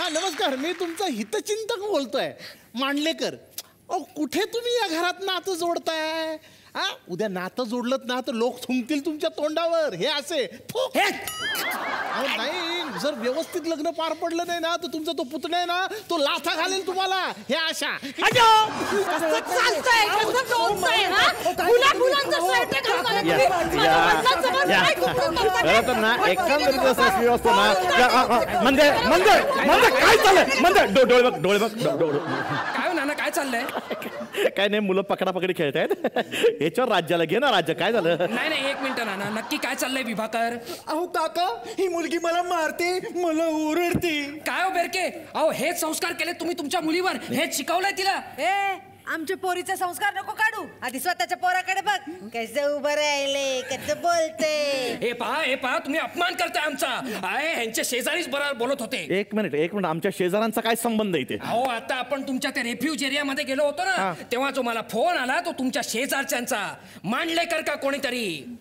हा नमस्कार, मी तुमचा हितचिंतक बोलतोय, मांडलेकर. कुठे तुम्ही या घरात नातं जोडताय? हा, उद्या नातं जोडलं ना तर लोक थुंकतील तुमच्या तोंडावर. हे असे नाही, जर व्यवस्थित लग्न पार पडलं नाही ना तर तुमचा तो पुतण्या आहे ना तो लाथा घालेल तुम्हाला. हे अशा काय चाललंय? डोळे बघ. काय नाना, काय चाललंय? काय नाही, मुलं पकडापकडी खेळतायत. याच्यावर राज्याला घे ना. राज्य काय झालं? नाही, एक मिनिट नाना, नक्की काय चाललंय विभाकर? अहो काका, ही मुलगी मला मारते, मला ओरडते. काय हो बेरके, अहो हेच संस्कार केले तुम्ही तुमच्या मुलीवर, हेच शिकवलंय तिला? आमच्या पोरीचे संस्कार नको काढू, आधी स्वतःच्या पोराकडे बघ, कसं उभं राहिले, कसं बोलते. हे पहा तुम्ही अपमान करताय आमचा. ह्यांच्या शेजारीच बरोबर बोलत होते. एक मिनिट, आमच्या शेजाऱ्यांचा काय संबंध इथे? अहो आता आपण तुमच्या त्या रेफ्युज एरियामध्ये गेलो होतो ना, तेव्हा जो मला फोन आला तो तुमच्या शेजारच्यांचा, मांडलेकर का कोणीतरी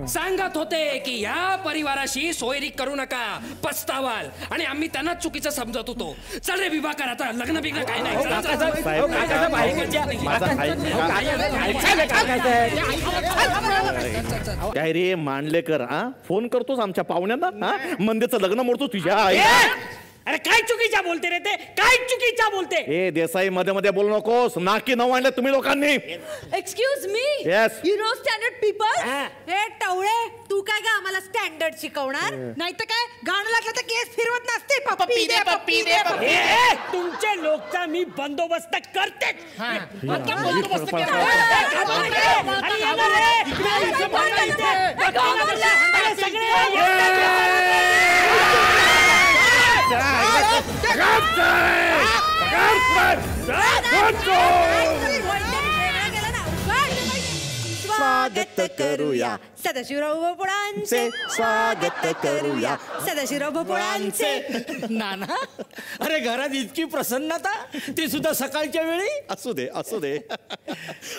सांगत होते की या परिवाराशी सोयरी करू नका, पस्तावाल. आणि आम्ही त्यांना चुकीचं समजत होतो. चल रे विभाकर, आता लग्न बिग्न काय नाही. काय रे मांडलेकर, फोन करतोस आमच्या पाहुण्यांना, मंदेचं लग्न मोडतो तुझ्या. अरे काय चुकीच्या बोलते रे ते, काय चुकीच्या बोलते? ए देसाई, मध्ये मध्ये बोलू नकोस. नाकी नऊ आणले तुम्ही लोकांनी. Excuse me, Yes. You know standard people. हे टवळे, तू काय का आम्हाला स्टँडर्ड शिकवणार? नाही तर काय, गाणं लागलं तर केस फिरवत नसते. पप्पी दे, पप्पी दे, पप्पी दे. तुमच्या लोकचा मी बंदोबस्त करते. स्वागत करूया सदाशिवराव भोपळांचे, स्वागत करूया सदाशिवराव भोपळांचे. नाना, अरे घरात इतकी प्रसन्नता, ती सुद्धा सकाळच्या वेळी. असू दे.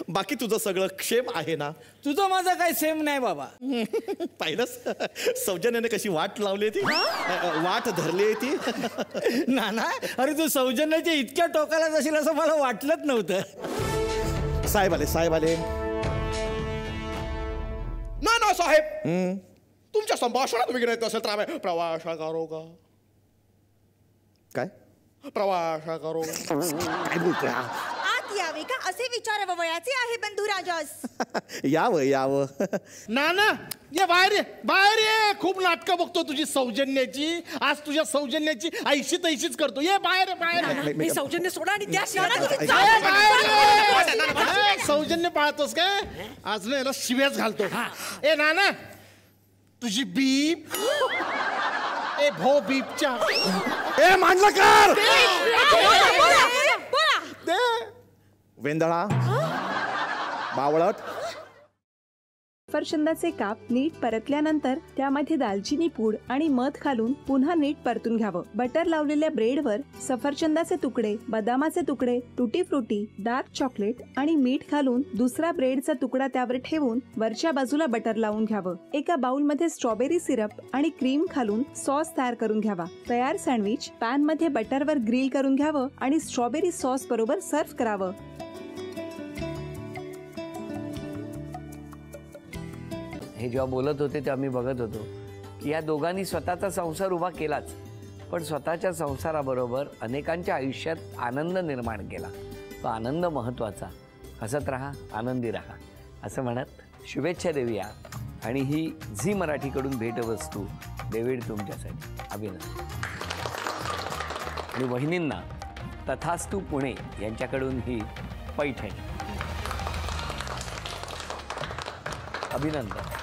बाकी तुझं सगळं क्षेम आहे ना? तुझं माझं काही सेम नाही बाबा. पाहिलंच सौजन्याने कशी वाट लावली ती, वाट धरली ती. नाना, अरे तू सौजन्याच्या इतक्या टोकाला जाशील असं मला वाटलंच नव्हतं. साहेब आले. ना साहेब, तुमच्या संभाषणात विघ्न असेल तर आम्ही प्रवासा करू का? काय प्रवासा करू? काय बोलतोय? आत यावे का असे विचारावं वयाचे आहे बंधू राजास. यावं. ना ये बाहेर ये. खूप नाटकं बघतो तुझी सौजन्याची. आज तुझ्या सौजन्याची ऐशीच करतो. ये बाहेर. हे सौजन्य सोडा आणि त्या सौजन्य पाळतोस काय? आज ना याला शिव्याच घालतो. ए नाना, तुझी बीप ए भो बीपच्या. ए मांडलेकर, वेंदळा, बावळट. सफरचंदाचे काप नीट परतल्यानंतर त्यामध्ये दालचिनी पूड आणि मध घालून पुन्हा नीट परतून घ्यावं. बटर लावलेल्या ब्रेडवर सफरचंदाचे तुकडे, बदामाचे तुकडे, टुटी फ्रुटी, डार्क चॉकलेट आणि मीठ घालून दुसरा ब्रेडचा तुकडा त्यावर ठेवून वरच्या बाजूला बटर लावून घ्यावं. एका बाउलमध्ये स्ट्रॉबेरी सिरप आणि क्रीम घालून सॉस तयार करून घ्यावा. तयार सँडविच पॅन मध्ये बटरवर ग्रिल करून घ्यावं आणि स्ट्रॉबेरी सॉस बरोबर सर्व्ह करावं. हे जेव्हा बोलत होते तेव्हा मी बघत होतो की या दोघांनी स्वतःचा संसार उभा केलाच, पण स्वतःच्या संसाराबरोबर अनेकांच्या आयुष्यात आनंद निर्माण केला. तो आनंद महत्त्वाचा. हसत राहा, आनंदी राहा असं म्हणत शुभेच्छा देऊया. आणि ही झी मराठीकडून भेटवस्तू डेव्हिड तुमच्यासाठी. अभिनंदन. आणि वहिनींना तथास्तू पुणे यांच्याकडून ही पैठणी. अभिनंदन.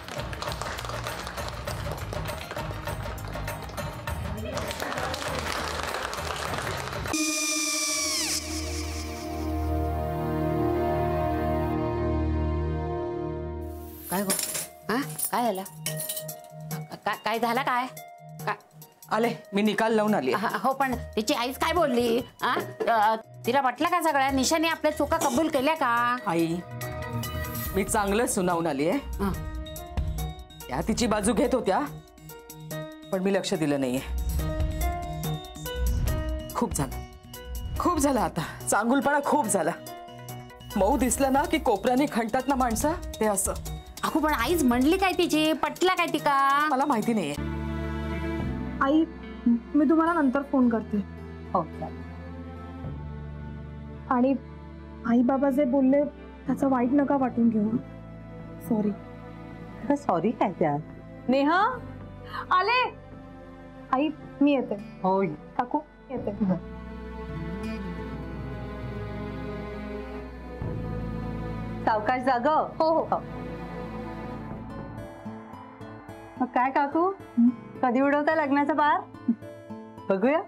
काय गो? काय झालं? काय झालं? काय आले मी निकाल लावून आली. हो, पण तिची आईच काय बोलली? तिला वाटलं का सगळ्या निशाने आपल्या चुका कबूल केल्या का? आई, मी चांगलं सुनावून आली आहे. त्या तिची बाजू घेत होत्या, पण मी लक्ष दिलं नाहीये. खूप झालं, खूप झालं आता. चांगुलपणा खूप झाला. मऊ दिसलं ना की कोपऱ्याने खणतात ना माणसं, ते असं. अगो पण आईच म्हणली काय तिची, पटला काय ती का? मला माहिती नाहीये. आई मी तुम्हाला नंतर फोन करते. हो. आणि आई बाबा जे बोलले त्याचं वाईट नका वाटून घेऊ. सॉरी. सॉरी काय त्या? नेहा आले. आई मी येते. हो काकू येते. सावकाश जाग. हो हो. मग काय काकू, कधी उडवता लग्नाचा बार? बघूया.